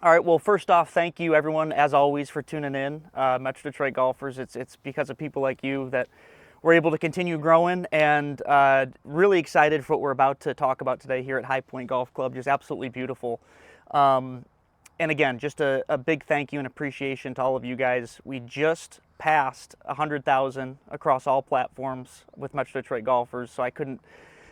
All right, well, first off, thank you everyone, as always, for tuning in. Metro Detroit golfers, it's because of people like you that we're able to continue growing, and really excited for what we're about to talk about today here at High Pointe Golf Club. Just absolutely beautiful. And again, just a big thank you and appreciation to all of you guys. We just passed 100,000 across all platforms with Metro Detroit golfers, so I couldn't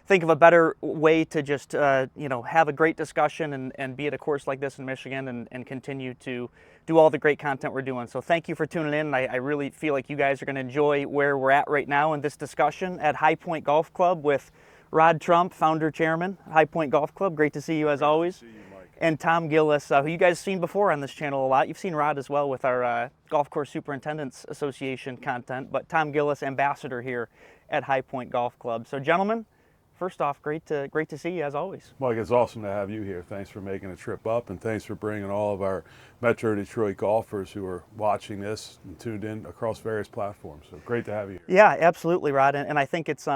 think of a better way to just have a great discussion and be at a course like this in Michigan and continue to do all the great content we're doing. So thank you for tuning in. I really feel like you guys are going to enjoy where we're at right now in this discussion at High Pointe Golf Club with Rod Trump, founder chairman, High Pointe Golf Club. Great to see you as always. See you, Mike. And Tom Gillis, who you guys have seen before on this channel a lot. You've seen Rod as well with our Golf Course Superintendents Association content, but Tom Gillis, ambassador here at High Pointe Golf Club. So gentlemen, first off, great to see you as always. Mike, it's awesome to have you here. Thanks for making a trip up, and thanks for bringing all of our Metro Detroit golfers who are watching this and tuned in across various platforms. So great to have you here. Yeah, absolutely, Rod. And I think it's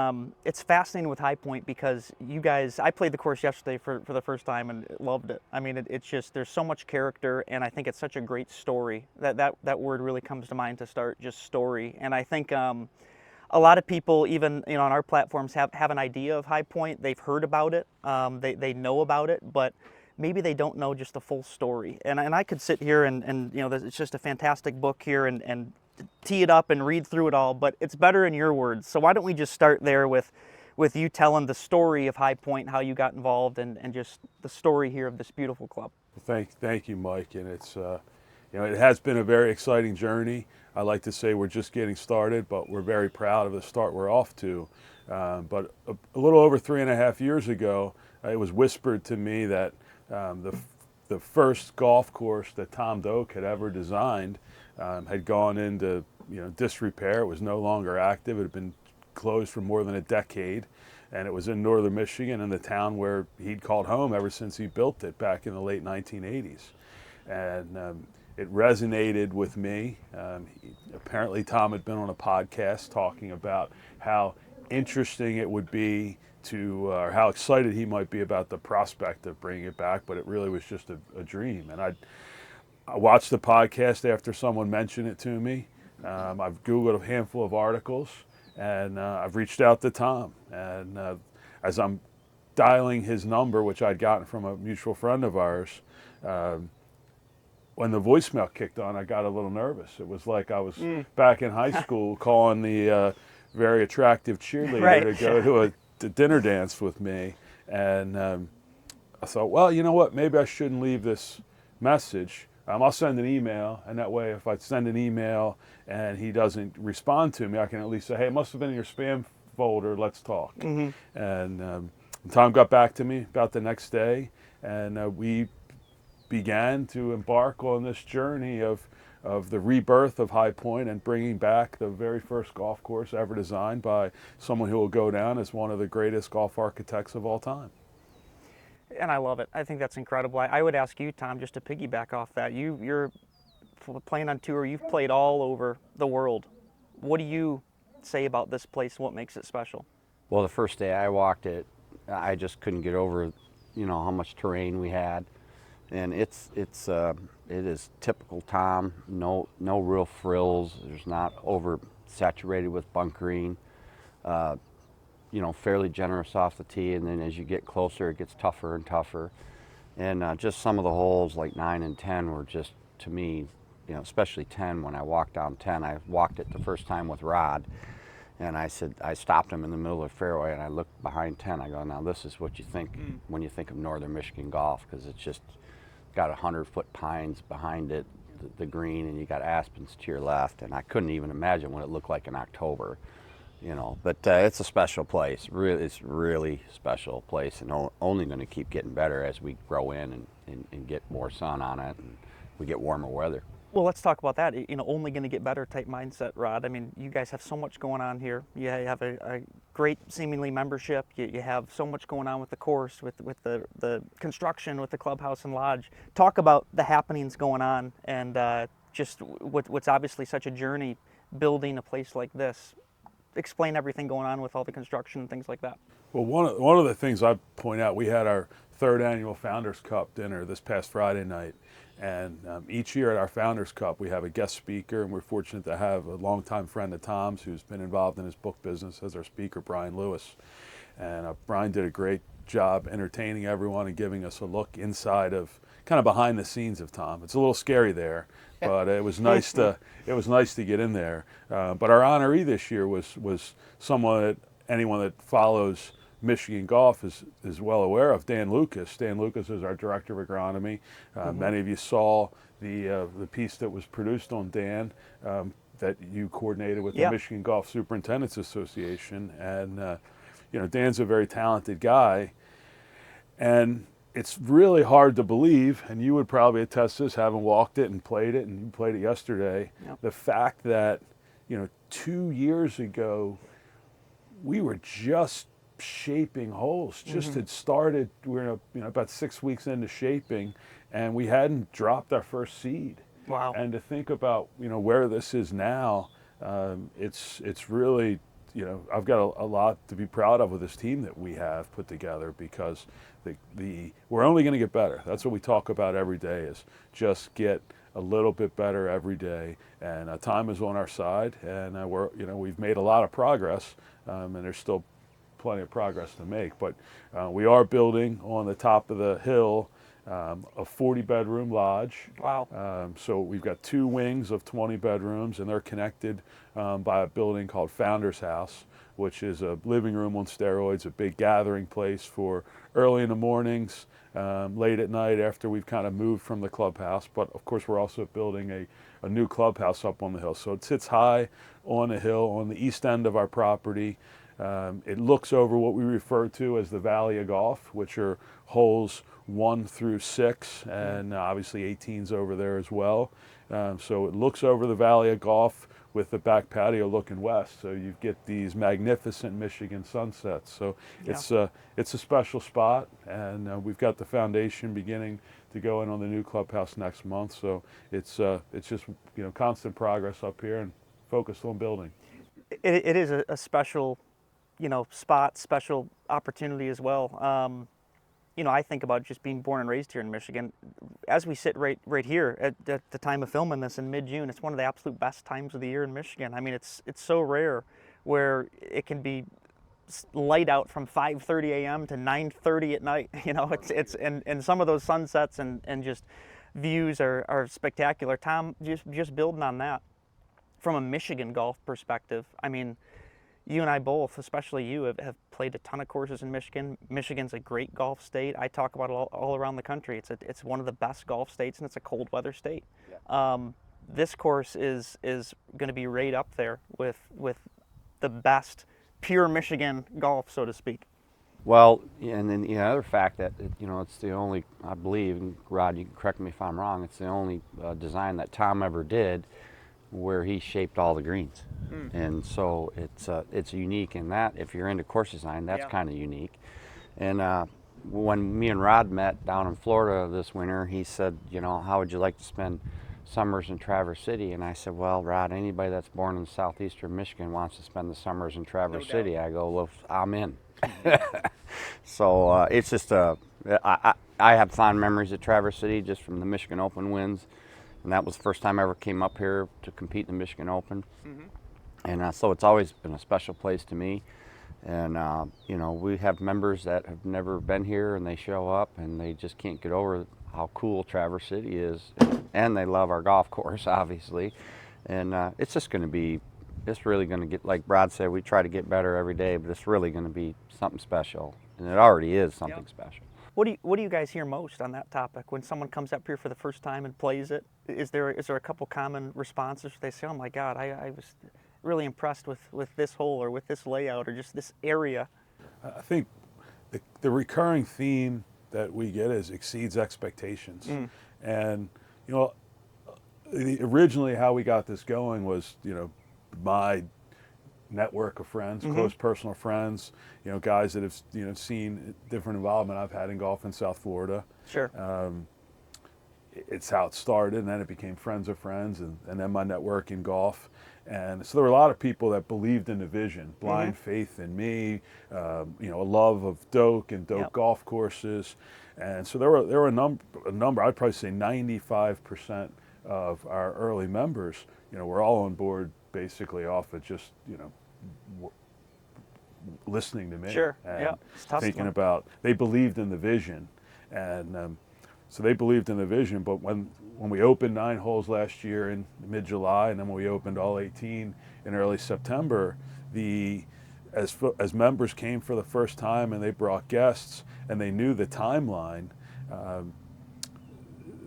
fascinating with High Pointe because you guys, I played the course yesterday for the first time and loved it. I mean, it's just, there's so much character, and I think it's such a great story. That word really comes to mind to start, just story. And I think a lot of people, even on our platforms, have an idea of High Pointe. They've heard about it, they know about it, but maybe they don't know just the full story. And I could sit here and it's just a fantastic book here and tee it up and read through it all, but it's better in your words. So why don't we just start there with you telling the story of High Pointe, how you got involved, and just the story here of this beautiful club. Thank you, Mike. And it's it has been a very exciting journey. I like to say we're just getting started, but we're very proud of the start we're off to. But a little over 3.5 years ago, it was whispered to me that the first golf course that Tom Doak had ever designed had gone into disrepair. It was no longer active. It had been closed for more than a decade, and it was in northern Michigan, in the town where he'd called home ever since he built it back in the late 1980s. And it resonated with me. Apparently Tom had been on a podcast talking about how interesting it would be or how excited he might be about the prospect of bringing it back, but it really was just a dream. And I watched the podcast after someone mentioned it to me. I've Googled a handful of articles, and I've reached out to Tom. And as I'm dialing his number, which I'd gotten from a mutual friend of ours, when the voicemail kicked on, I got a little nervous. It was like I was back in high school calling the very attractive cheerleader to go to a dinner dance with me. And I thought, well, you know what? Maybe I shouldn't leave this message. I'll send an email, and that way if I send an email and he doesn't respond to me, I can at least say, hey, it must have been in your spam folder. Let's talk. Mm-hmm. And Tom got back to me about the next day, and we began to embark on this journey of the rebirth of High Pointe and bringing back the very first golf course ever designed by someone who will go down as one of the greatest golf architects of all time. And I love it. I think that's incredible. I would ask you, Tom, just to piggyback off that. You're playing on tour. You've played all over the world. What do you say about this place? What makes it special? Well, the first day I walked it, I just couldn't get over, how much terrain we had. And it is typical Tom. No real frills. There's not over saturated with bunkering. Fairly generous off the tee, and then as you get closer, it gets tougher and tougher. And just some of the holes like 9 and 10 were just, to me, especially 10. When I walked down 10, I walked it the first time with Rod, and I stopped him in the middle of the fairway, and I looked behind 10. I go, now this is what you think when you think of northern Michigan golf, because it's just got 100-foot pines behind it, the green, and you got aspens to your left, and I couldn't even imagine what it looked like in October, But it's a special place. It's really special place, and only going to keep getting better as we grow in and get more sun on it, and we get warmer weather. Well, let's talk about that. Only going to get better type mindset, Rod. I mean, you guys have so much going on here. You have a great seemingly membership. You have so much going on with the course, with the construction, with the clubhouse and lodge. Talk about the happenings going on, and just what's obviously such a journey building a place like this. Explain everything going on with all the construction and things like that. Well, one of the things I point out, we had our third annual Founders Cup dinner this past Friday night, And each year at our Founders Cup, we have a guest speaker, and we're fortunate to have a longtime friend of Tom's who's been involved in his book business as our speaker, Brian Lewis. And Brian did a great job entertaining everyone and giving us a look inside of, kind of behind the scenes of Tom. It's a little scary there, but it was nice to get in there. But our honoree this year was someone that anyone that follows Michigan golf is well aware of, Dan Lucas. Dan Lucas is our director of agronomy. Many of you saw the piece that was produced on Dan that you coordinated with the Michigan Golf Superintendents Association. And Dan's a very talented guy, and it's really hard to believe, and you would probably attest to this, having walked it and you played it yesterday, the fact that 2 years ago we were just shaping holes, just had started. We're about 6 weeks into shaping, and we hadn't dropped our first seed. Wow. And to think about where this is now, it's really, I've got a lot to be proud of with this team that we have put together, because we're only going to get better. That's what we talk about every day, is just get a little bit better every day. And time is on our side, and we've made a lot of progress, and there's still plenty of progress to make. But we are building on the top of the hill a 40-bedroom lodge. Wow. So we've got 2 wings of 20 bedrooms, and they're connected by a building called Founders House, which is a living room on steroids, a big gathering place for early in the mornings, late at night after we've kind of moved from the clubhouse. But of course, we're also building a new clubhouse up on the hill. So it sits high on a hill on the east end of our property. It looks over what we refer to as the Valley of Golf, which are holes 1 through 6, and obviously 18's over there as well. So it looks over the Valley of Golf with the back patio looking west. So you get these magnificent Michigan sunsets. So it's a special spot, and we've got the foundation beginning to go in on the new clubhouse next month. So it's just constant progress up here and focused on building. It is a special spot, special opportunity as well. I think about just being born and raised here in Michigan. As we sit right here at the time of filming this in mid-June, it's one of the absolute best times of the year in Michigan. I mean, it's so rare where it can be light out from 5:30 a.m. to 9:30 at night. And some of those sunsets and just views are spectacular. Tom, just building on that, from a Michigan golf perspective, I mean, you and I both, especially you, have played a ton of courses in Michigan. Michigan's a great golf state. I talk about it all around the country. It's one of the best golf states, and it's a cold weather state. Yeah. This course is going to be right up there with the best pure Michigan golf, so to speak. Well, and then the other fact that it's the only, I believe, and Rod, you can correct me if I'm wrong, it's the only design that Tom ever did where he shaped all the greens. And so it's unique in that. If you're into course design, that's kind of unique. And when me and Rod met down in Florida this winter, he said, how would you like to spend summers in Traverse City? And I said, well, Rod, anybody that's born in southeastern Michigan wants to spend the summers in Traverse City. I go, well, I'm in. So it's just I have fond memories of Traverse City just from the Michigan Open wins. And that was the first time I ever came up here to compete in the Michigan Open. And so it's always been a special place to me. And, we have members that have never been here, and they show up and they just can't get over how cool Traverse City is. And they love our golf course, obviously. And it's just going to be, it's really going to get, like Brad said, we try to get better every day, but it's really going to be something special. And it already is something special. What do you guys hear most on that topic when someone comes up here for the first time and plays it? Is there a couple common responses? They say, "Oh my God, I was really impressed with this hole or with this layout or just this area." I think the recurring theme that we get is exceeds expectations. And originally how we got this going was my network of friends, close personal friends, guys that have seen different involvement I've had in golf in South Florida. Sure. it's how it started, and then it became Friends of Friends, and then my network in golf. And so there were a lot of people that believed in the vision, blind faith in me, you know, a love of Doak and Doak golf courses. And so there were a number, I'd probably say 95% of our early members, you know, were all on board basically off of just, you know, listening to me. Sure. And It's tough thinking about, they believed in the vision. And so they believed in the vision, but when we opened 9 holes last year in mid-July, and then when we opened all 18 in early September, as members came for the first time and they brought guests and they knew the timeline,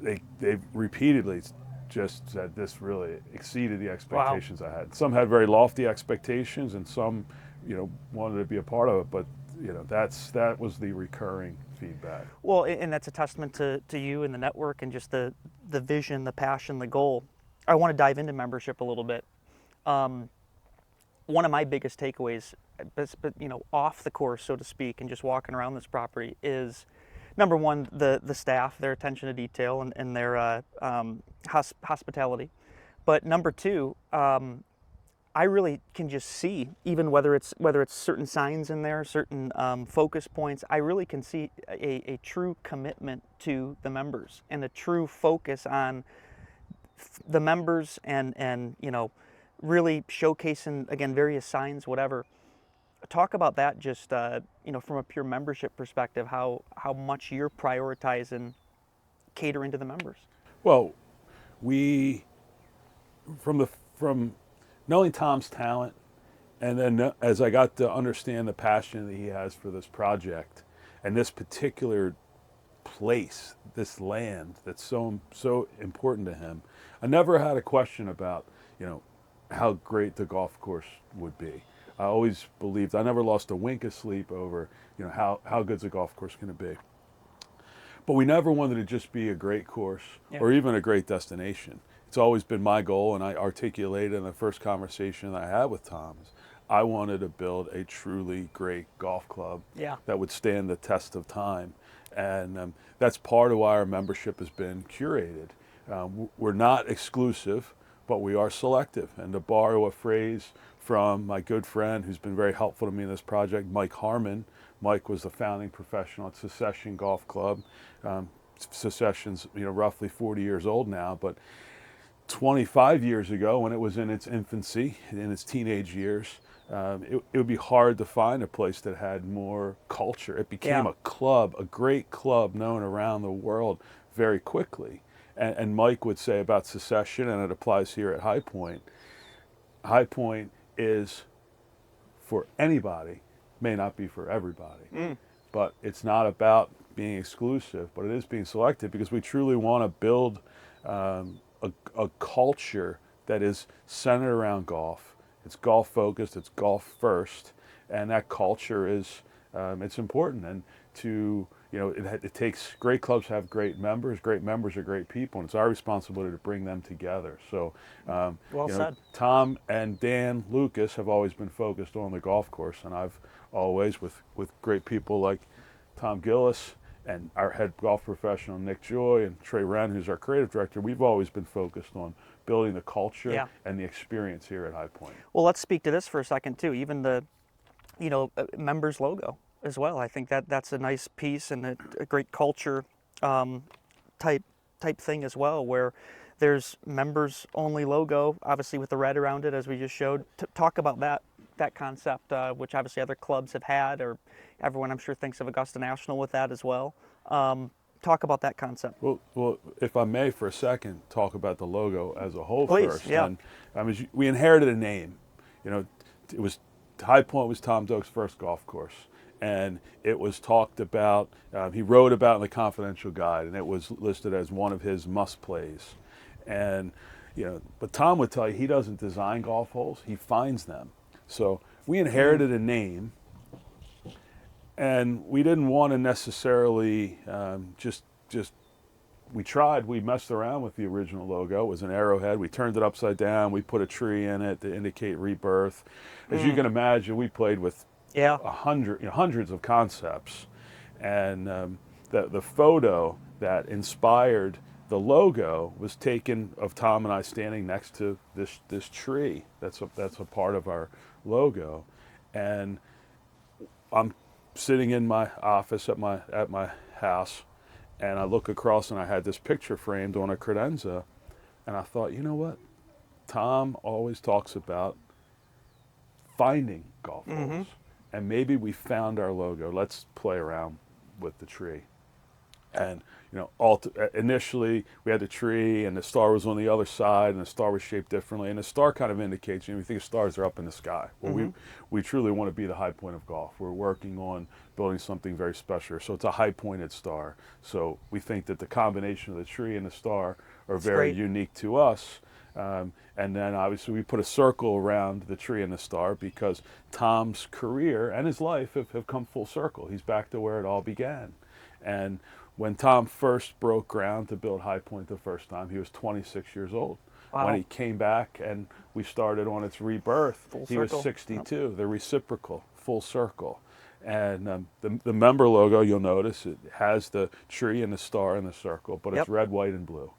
they repeatedly just said this really exceeded the expectations I had. Some had very lofty expectations, and some, you know, wanted to be a part of it, but you know, that was the recurring feedback. Well, and that's a testament to you and the network and just the vision, the passion, the goal. I want to dive into membership a little bit. One of my biggest takeaways, but you know, off the course, so to speak, and just walking around this property is, number one, the staff, their attention to detail and their hospitality. But number two, I really can just see, even whether it's certain signs in there, certain focus points, I really can see a true commitment to the members and a true focus on the members and you know, really showcasing, again, various signs, whatever. Talk about that, just you know, from a pure membership perspective, how much you're prioritizing catering to the members. Well, from knowing Tom's talent, and then as I got to understand the passion that he has for this project and this particular place, this land that's so important to him, I never had a question about, you know, how great the golf course would be. I always believed, I never lost a wink of sleep over, you know, how good's a golf course going to be. But we never wanted to just be a great course or even a great destination. It's always been my goal, and I articulated in the first conversation that I had with Tom, is I wanted to build a truly great golf club that would stand the test of time. And that's part of why our membership has been curated. We're not exclusive, but we are selective. And to borrow a phrase from my good friend who's been very helpful to me in this project, Mike Harmon. Mike was the founding professional at Secession Golf Club. Secession's, you know, roughly 40 years old now, but 25 years ago, when it was in its infancy, in its teenage years, it would be hard to find a place that had more culture. It became a club, a great club known around the world very quickly. And Mike would say about Secession, and it applies here at High Pointe is for anybody, may not be for everybody. But it's not about being exclusive, but it is being selective, because we truly want to build a culture that is centered around golf. It's golf focused, it's golf first, and that culture is, it's important. And to, you know, it takes great clubs to have great members are great people, and it's our responsibility to bring them together. So, Well said. Tom and Dan Lucas have always been focused on the golf course, and I've always, with great people like Tom Gillis and our head golf professional Nick Joy and Trey Wren, who's our creative director, we've always been focused on building the culture and the experience here at High Pointe. Well, let's speak to this for a second too. Even the, you know, members logo as well. I think that's a nice piece and a great culture type thing as well, where there's members only logo, obviously with the red around it, as we just showed. Talk about that concept, which obviously other clubs have had, or everyone I'm sure thinks of Augusta National with that as well. Talk about that concept. Well, if I may for a second, talk about the logo as a whole. Please, first. yeah. And I mean, we inherited a name. You know, it was High Pointe was Tom Doak's first golf course, and it was talked about. He wrote about in the Confidential Guide, and it was listed as one of his must plays. And you know, but Tom would tell you he doesn't design golf holes; he finds them. So we inherited a name. And we didn't want to necessarily we messed around with the original logo. It was an arrowhead. We turned it upside down. We put a tree in it to indicate rebirth. As you can imagine, we played with hundreds of concepts. And the photo that inspired the logo was taken of Tom and I standing next to this tree. That's a part of our logo, and I'm sitting in my office at my house, and I look across and I had this picture framed on a credenza, and I thought, you know what? Tom always talks about finding golf holes, and maybe we found our logo. Let's play around with the tree. And initially we had the tree, and the star was on the other side, and the star was shaped differently. And the star kind of indicates, you think of stars are up in the sky. Well, we truly want to be the high point of golf. We're working on building something very special. So it's a high pointed star. So we think that the combination of the tree and the star are very unique to us. And then obviously we put a circle around the tree and the star because Tom's career and his life have come full circle. He's back to where it all began. And when Tom first broke ground to build High Point the first time, he was 26 years old. Wow. When he came back and we started on its rebirth, he was 62, the reciprocal, full circle. And the member logo, you'll notice, it has the tree and the star and the circle, but it's red, white, and blue.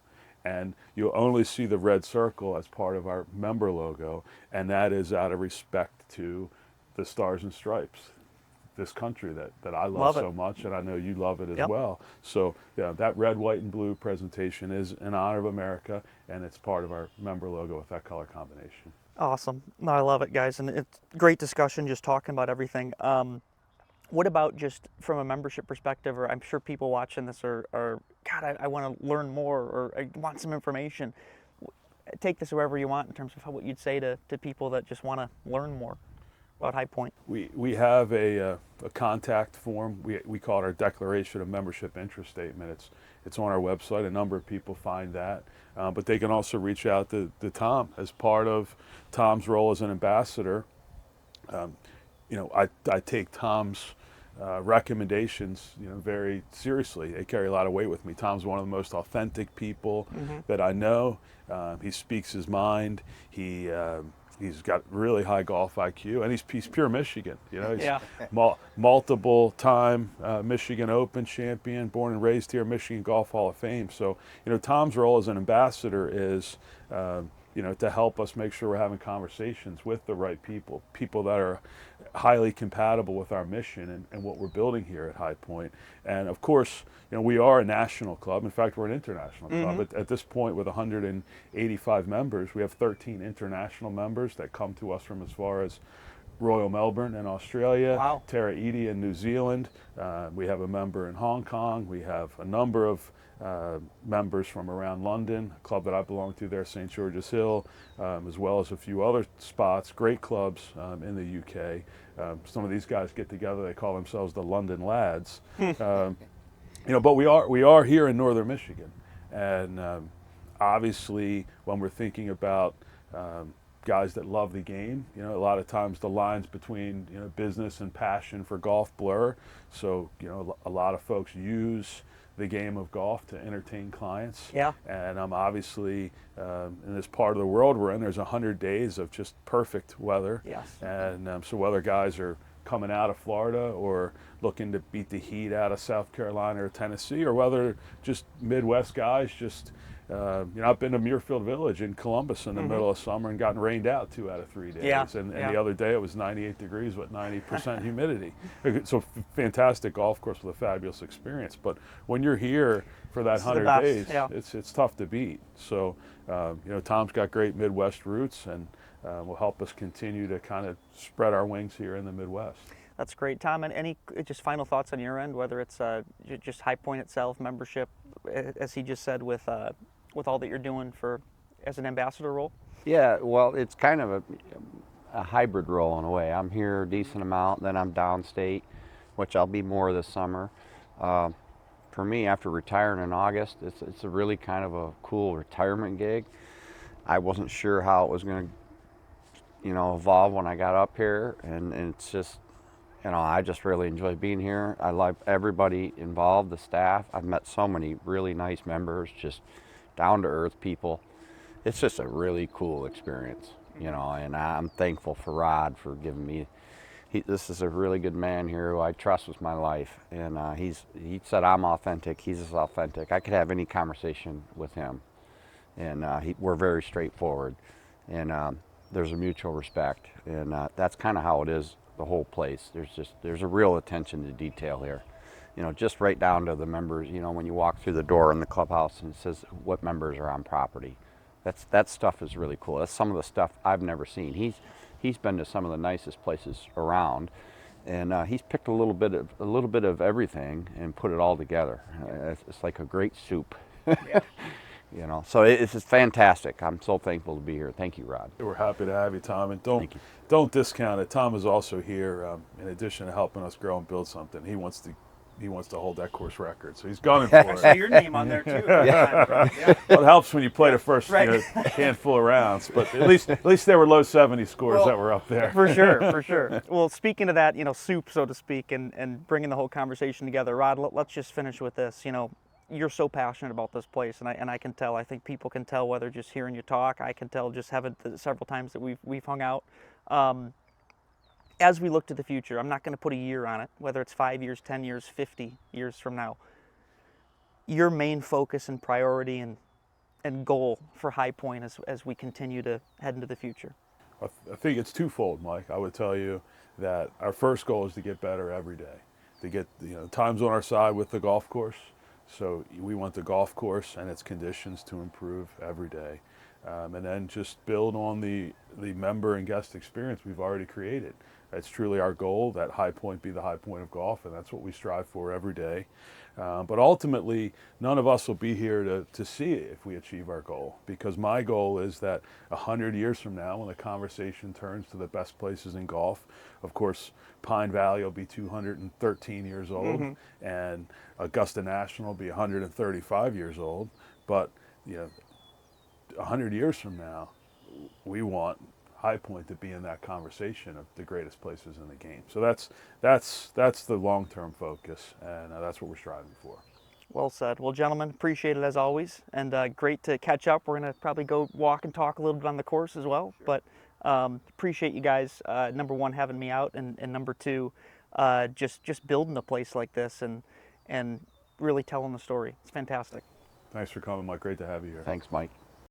And you'll only see the red circle as part of our member logo, and that is out of respect to the Stars and Stripes, this country that I love so much, and I know you love it as well. So that red, white, and blue presentation is in honor of America, and it's part of our member logo with that color combination. Awesome. No, I love it, guys, and it's great discussion, just talking about everything. What about just from a membership perspective, or I'm sure people watching this are God, I want to learn more, or I want some information. Take this wherever you want in terms of what you'd say to people that just want to learn more about High Point. We have a contact form. We call it our Declaration of Membership Interest Statement. It's on our website. A number of people find that. But they can also reach out to Tom as part of Tom's role as an ambassador. I take Tom's recommendations, very seriously. They carry a lot of weight with me. Tom's one of the most authentic people that I know. He speaks his mind. He's got really high golf IQ, and he's pure Michigan. He's multiple time Michigan Open champion, born and raised here, Michigan Golf Hall of Fame. So, Tom's role as an ambassador is, to help us make sure we're having conversations with the right people that are highly compatible with our mission and what we're building here at High Point. And of course, we are a national club. In fact, we're an international club. At this point, with 185 members, we have 13 international members that come to us from as far as Royal Melbourne in Australia, Tahiti in New Zealand. We have a member in Hong Kong. We have a number of members from around London, a club that I belong to there, St. George's Hill, as well as a few other spots, great clubs in the UK. Some of these guys get together, they call themselves the London Lads. But we are here in northern Michigan. And obviously, when we're thinking about guys that love the game, a lot of times the lines between business and passion for golf blur. So a lot of folks use the game of golf to entertain clients. And I'm obviously in this part of the world we're in, there's 100 days of just perfect weather. And so whether guys are coming out of Florida or looking to beat the heat out of South Carolina or Tennessee, or whether just Midwest guys just I've been to Muirfield Village in Columbus in the middle of summer and gotten rained out 2 out of 3 days. And the other day it was 98 degrees with 90% humidity. So fantastic golf course with a fabulous experience. But when you're here for that 100 days, it's tough to beat. So Tom's got great Midwest roots, and will help us continue to kind of spread our wings here in the Midwest. That's great, Tom. And any just final thoughts on your end, whether it's just High Point itself, membership, as he just said, with all that you're doing as an ambassador role? Yeah, well, it's kind of a hybrid role in a way. I'm here a decent amount, then I'm downstate, which I'll be more this summer. For me, after retiring in August, it's a really kind of a cool retirement gig. I wasn't sure how it was going to, evolve when I got up here, and it's just, I just really enjoy being here. I like everybody involved, the staff. I've met so many really nice members, just down-to-earth people. It's just a really cool experience, and I'm thankful for Rod for giving me This is a really good man here who I trust with my life, and he said I'm authentic. He's as authentic. I could have any conversation with him, and we're very straightforward, and there's a mutual respect, and that's kind of how it is. The whole place. There's a real attention to detail here, just right down to the members. When you walk through the door in the clubhouse and it says what members are on property, that stuff is really cool. That's some of the stuff I've never seen. He's been to some of the nicest places around, and he's picked a little bit of everything and put it all together. It's like a great soup. Yeah. So it's just fantastic. I'm so thankful to be here. Thank you, Rod. We're happy to have you, Tom, and Thank you. don't discount it. Tom is also here in addition to helping us grow and build something. He wants to hold that course record, so he's gunning for So it. your name on there too. Well, it helps when you play the first handful of rounds, but at least there were low 70 scores that were up there. For sure. Well, speaking of that, soup, so to speak, and bringing the whole conversation together, Rod, let's just finish with this. You're so passionate about this place, and I can tell. I think people can tell whether just hearing you talk. I can tell just having the several times that we've hung out. As we look to the future, I'm not going to put a year on it, whether it's 5 years, 10 years, 50 years from now. Your main focus and priority and goal for High Pointe as we continue to head into the future. I think it's twofold, Mike. I would tell you that our first goal is to get better every day, to get time's on our side with the golf course. So we want the golf course and its conditions to improve every day. And then just build on the member and guest experience we've already created. That's truly our goal, that High Pointe be the high point of golf, and that's what we strive for every day. But ultimately, none of us will be here to see it if we achieve our goal, because my goal is that 100 years from now, when the conversation turns to the best places in golf, of course, Pine Valley will be 213 years old, and Augusta National will be 135 years old. But 100 years from now, we want High Pointe to be in that conversation of the greatest places in the game. So that's the long-term focus, and that's what we're striving for. Well said. Well, gentlemen, appreciate it as always, and great to catch up. We're going to probably go walk and talk a little bit on the course as well, but appreciate you guys, number one, having me out, and number two, just building a place like this and really telling the story. It's fantastic. Thanks for coming, Mike. Great to have you here. Thanks, Mike.